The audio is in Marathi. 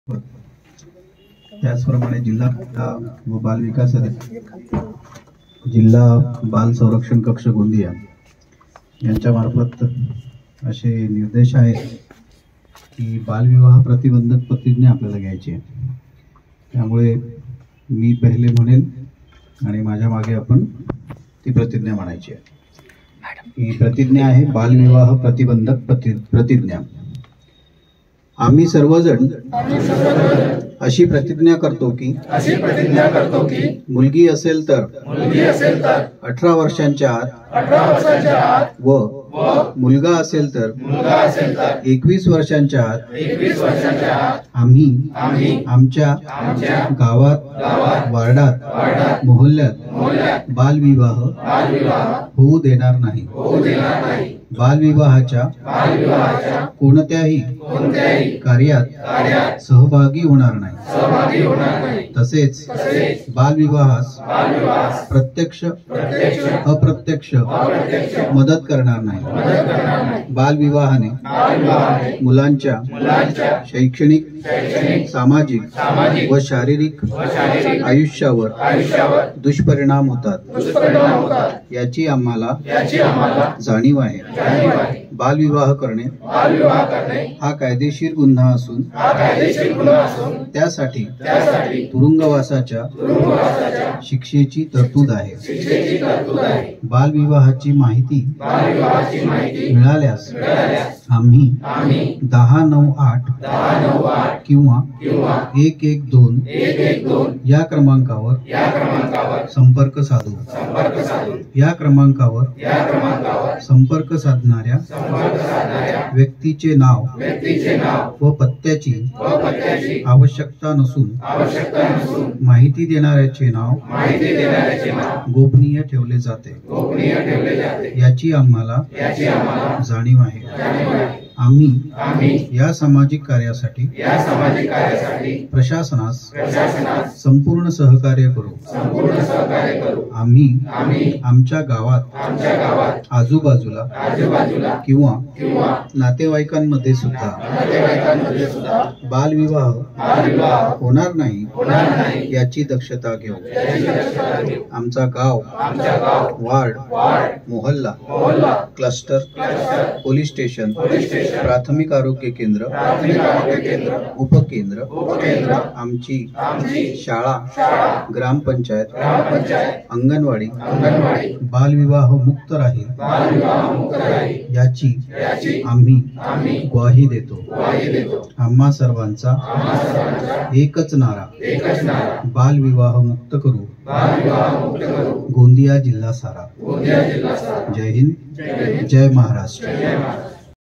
त्याचप्रमाणे जिल्हा महिला व बाल विकास जिल्हा बाल संरक्षण कक्ष गोंदिया यांच्या मार्फत असे निर्देश आहेत की बालविवाह प्रतिबंधक प्रतिज्ञा आपल्याला घ्यायची आहे। त्यामुळे मी पहिले म्हणेल आणि माझ्या मागे आपण ती प्रतिज्ञा म्हणायची आहे। ही प्रतिज्ञा आहे बालविवाह प्रतिबंधक प्रतिज्ञा। आम्ही सर्वजण अशी प्रतिज्ञा करतो की मुलगी असेल तर 18 वर्षांच्या आत व मुलगा असेल तर 21 वर्षांच्या आत आम्ही आमच्या गावात वार्डात मोहल्ल्यात बालविवाह होऊ देणार नाही। बालविवाहाच्या कोणत्याही कार्यात सहभागी होणार नाही। तसेच बालविवाहास प्रत्यक्ष अप्रत्यक्ष मदत करणार नाही। बालविवाहाने मुलांच्या शैक्षणिक सामाजिक व शारीरिक आयुष्यावर दुष्परिणाम होतात याची आम्हाला जाणीव आहे। बालविवाह करणे हा कायदेशीर गुन्हा असून त्यासाठी तुरुंगवासाच्या शिक्षेची तरतूद आहे। बालविवाहाची माहिती मिळाल्यास आम्ही 1098 किंवा 112 या क्रमांकावर संपर्क साधू। या क्रमांकावर संपर्क साधणाऱ्या व्यक्तीचे नाव व पत्त्याची आवश्यकता नसून माहिती देणाऱ्याचे नाव गोपनीय ठेवले जाते याची आम्हाला जाणीव आहे। आम्ही या सामाजिक कार्यासाठी प्रशासनास संपूर्ण सहकार्य करू। आम्ही आमच्या गावात आजूबाजूला किंवा नातेवाईकांमध्ये सुद्धा बालविवाह होणार नाही याची दक्षता घेऊ। आमचा गाव वार्ड मोहल्ला क्लस्टर पोलीस स्टेशन प्राथमिक आरोग्य केंद्र उपकेंद्र आमची शाळा ग्रामपंचायत अंगणवाडी बालविवाह मुक्त राहील याची आम्ही ग्वाही देतो। आम्हा सर्वांचा एकच नारा बालविवाह मुक्त करू। गोंदिया जिल्हा सारा। जय हिंद जय महाराष्ट्र।